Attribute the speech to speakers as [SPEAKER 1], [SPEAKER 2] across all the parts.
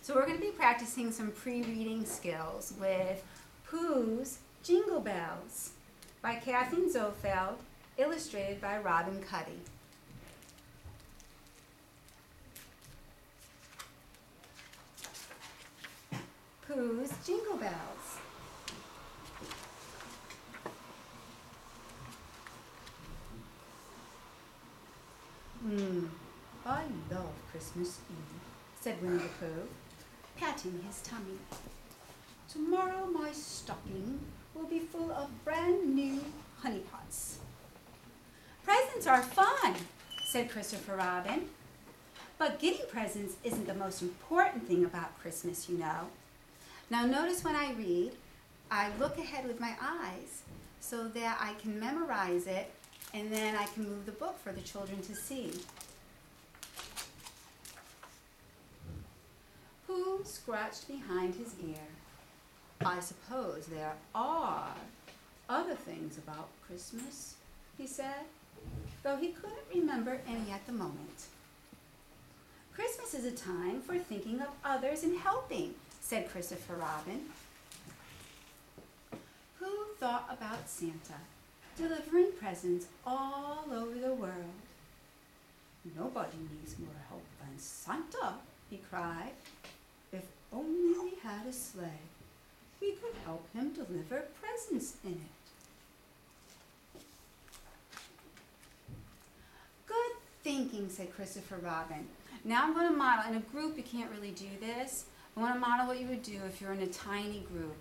[SPEAKER 1] So we're going to be practicing some pre-reading skills with Pooh's Jingle Bells by Kathleen Zofeld, illustrated by Robin Cuddy. Pooh's Jingle Bells. I love Christmas Eve, said Winnie the Pooh, patting his tummy. Tomorrow my stocking will be full of brand new honey pots. Presents are fun, said Christopher Robin. But getting presents isn't the most important thing about Christmas, you know. Now notice when I read, I look ahead with my eyes so that I can memorize it and then I can move the book for the children to see. Pooh scratched behind his ear. I suppose there are other things about Christmas, he said, though he couldn't remember any at the moment. Christmas is a time for thinking of others and helping, said Christopher Robin. Pooh thought about Santa, delivering presents all over the world. Nobody needs more help than Santa, he cried. If only we had a sleigh, we could help him deliver presents in it. Good thinking, said Christopher Robin. Now I'm going to model. In a group, you can't really do this. I want to model what you would do if you're in a tiny group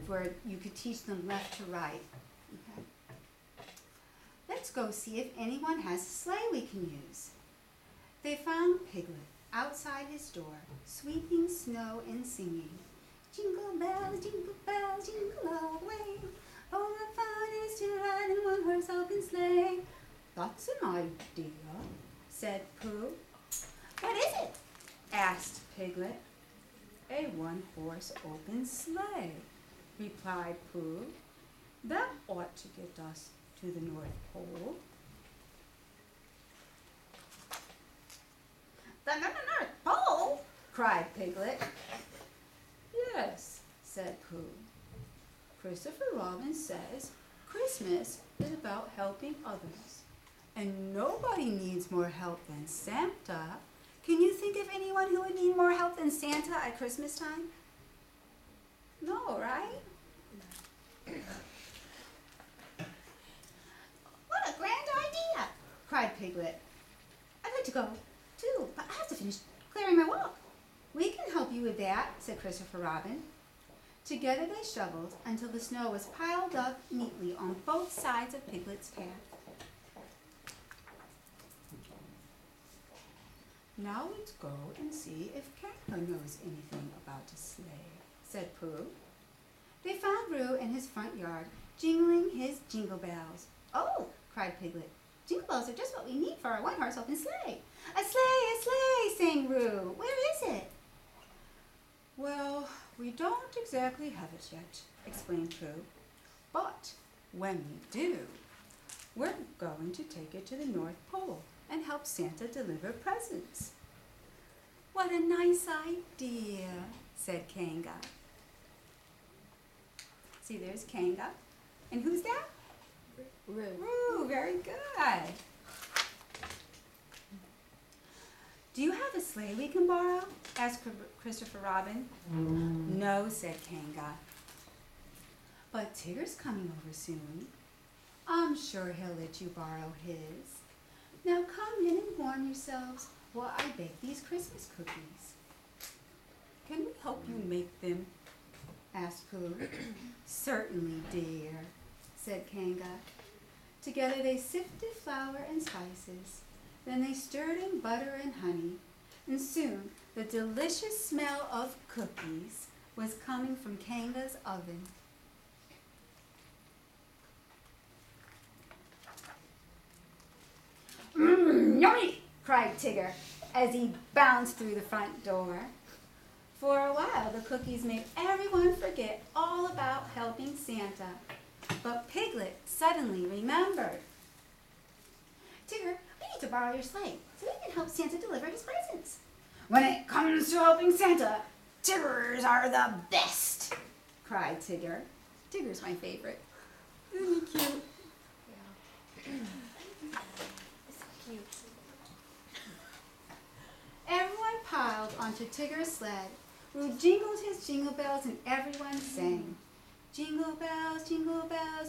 [SPEAKER 1] where you could teach them left to right. Okay. Let's go see if anyone has a sleigh we can use. They found Piglet outside his door, sweeping snow and singing. Jingle bells, jingle all the way. Oh, the fun is to ride in one horse open sleigh. That's an idea, said Pooh. What is it? Asked Piglet. A one-horse open sleigh, replied Pooh. That ought to get us to the North Pole. The North Pole? Cried Piglet. Yes, said Pooh. Christopher Robin says Christmas is about helping others, and nobody needs more help than Santa. Can you think of anyone who would need more help than Santa at Christmas time? No, right? What a grand idea, cried Piglet. I'd like to go too, but I have to finish clearing my walk. We can help you with that, said Christopher Robin. Together they shoveled until the snow was piled up neatly on both sides of Piglet's path. Now let's go and see if Kanga knows anything about a sleigh, said Pooh. They found Roo in his front yard, jingling his jingle bells. Oh, cried Piglet, jingle bells are just what we need for our one-horse open sleigh. A sleigh, sang Roo. Where is it? Well, we don't exactly have it yet, explained Pooh. But when we do, we're going to take it to the North Pole and help Santa deliver presents. What a nice idea, said Kanga. See, there's Kanga. And who's that? Roo. Roo, very good. Do you have a sleigh we can borrow? Asked Christopher Robin. No, said Kanga. But Tigger's coming over soon. I'm sure he'll let you borrow his. Now come in and warm yourselves while I bake these Christmas cookies. Can we help you make them? Asked Pooh. Certainly, dear, said Kanga. Together they sifted flour and spices. Then they stirred in butter and honey, and soon the delicious smell of cookies was coming from Kanga's oven. Yummy! Cried Tigger as he bounced through the front door. For a while, the cookies made everyone forget all about helping Santa. But Piglet suddenly remembered. Tigger, we need to borrow your sleigh so we can help Santa deliver his presents. When it comes to helping Santa, Tiggers are the best, cried Tigger. Tigger's my favorite. Isn't he cute? Everyone piled onto Tigger's sled. Roo jingled his jingle bells and everyone sang. Jingle bells,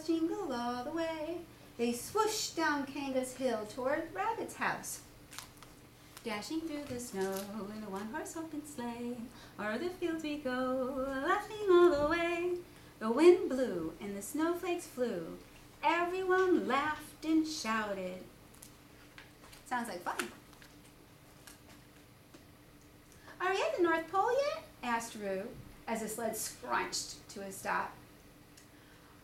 [SPEAKER 1] jingle all the way. They swooshed down Kanga's hill toward Rabbit's house. Dashing through the snow in a one-horse open sleigh, o'er the fields we go, laughing all the way. The wind blew and the snowflakes flew. Everyone laughed and shouted. Sounds like fun. Are we at the North Pole yet? Asked Roo, as the sled scrunched to a stop.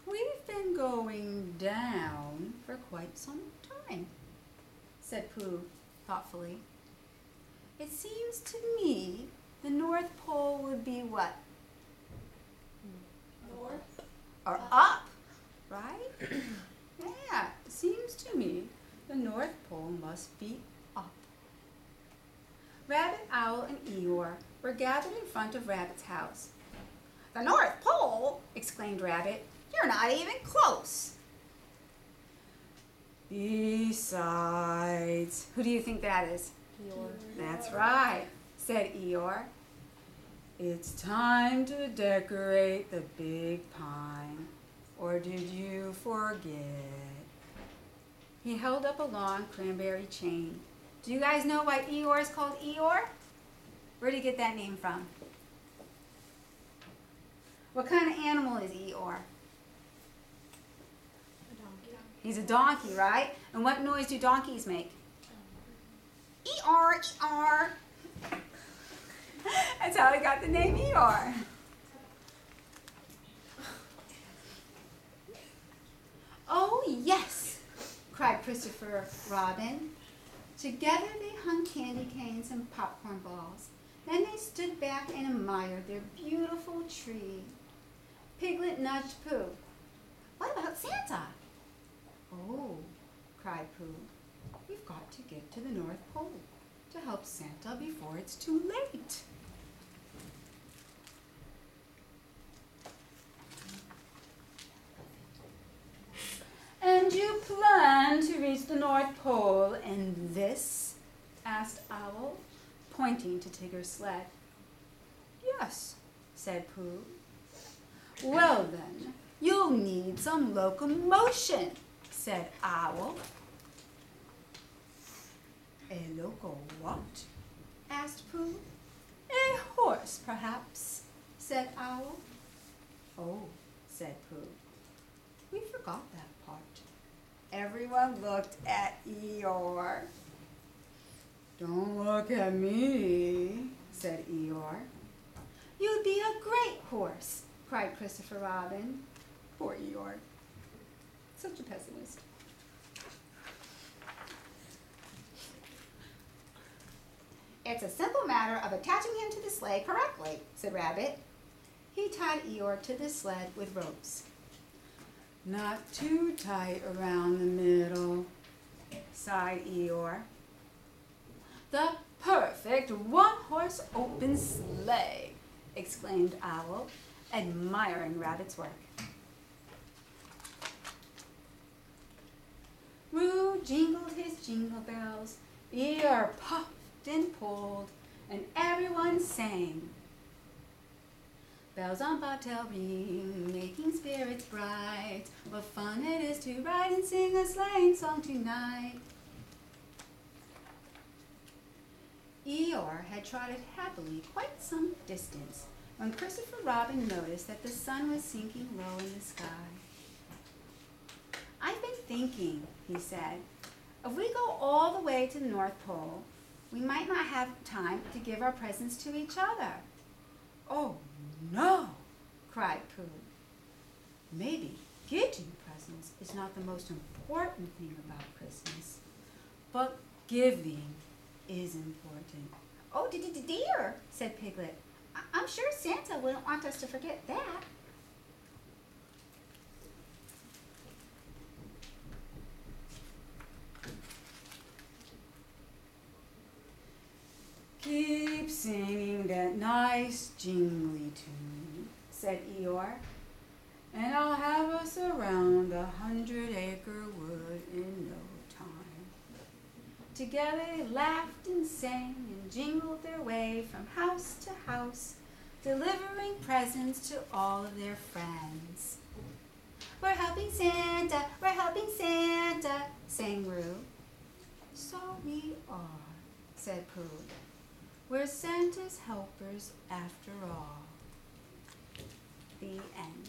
[SPEAKER 1] We've been going down for quite some time, said Pooh thoughtfully. It seems to me the North Pole would be what?
[SPEAKER 2] North?
[SPEAKER 1] Or up, right? Yeah, it seems to me the North Pole must be up. Rabbit, Owl, and Eeyore were gathered in front of Rabbit's house. The North Pole? Exclaimed Rabbit. You're not even close. Besides, who do you think that is?
[SPEAKER 2] Eeyore.
[SPEAKER 1] That's right, said Eeyore. It's time to decorate the big pine. Or did you forget? He held up a long cranberry chain. Do you guys know why Eeyore is called Eeyore? Where did he get that name from? What kind of animal is Eeyore?
[SPEAKER 2] A donkey.
[SPEAKER 1] He's a donkey, right? And what noise do donkeys make? Eeyore, Eeyore. That's how he got the name Eeyore. Oh, yes, cried Christopher Robin. Together they hung candy canes and popcorn balls. Then they stood back and admired their beautiful tree. Piglet nudged Pooh. What about Santa? Oh, cried Pooh. We've got to get to the North Pole to help Santa before it's too late. And you plan to reach the North Pole in this? Asked Owl, pointing to Tigger's sled. Yes, said Pooh. Well then, you'll need some locomotion, said Owl. A loco what? Asked Pooh. A horse, perhaps, said Owl. Oh, said Pooh. We forgot that part. Everyone looked at Eeyore. Don't look at me, said Eeyore. You'd be a great horse, cried Christopher Robin. Poor Eeyore. Such a pessimist. It's a simple matter of attaching him to the sleigh correctly, said Rabbit. He tied Eeyore to the sled with ropes. Not too tight around the middle, sighed Eeyore. The perfect one-horse open sleigh, exclaimed Owl, admiring Rabbit's work. Roo jingled his jingle bells, Eeyore puffed and pulled, and everyone sang. Bells on bobtail ring, making spirits bright. What fun it is to ride and sing a sleighing song tonight. Eeyore had trotted happily quite some distance when Christopher Robin noticed that the sun was sinking low in the sky. I've been thinking, he said, if we go all the way to the North Pole, we might not have time to give our presents to each other. Oh, no, cried Pooh. Maybe getting presents is not the most important thing about Christmas, but giving is important. Oh, dear, said Piglet. I'm sure Santa wouldn't want us to forget that. Keep singing sing that nice jingly tune, said Eeyore, and I'll have us around the 100-acre wood in no time. Together they laughed and sang and jingled their way from house to house, delivering presents to all of their friends. We're helping Santa, sang Roo. So we are, said Pooh. We're Santa's helpers after all. The end.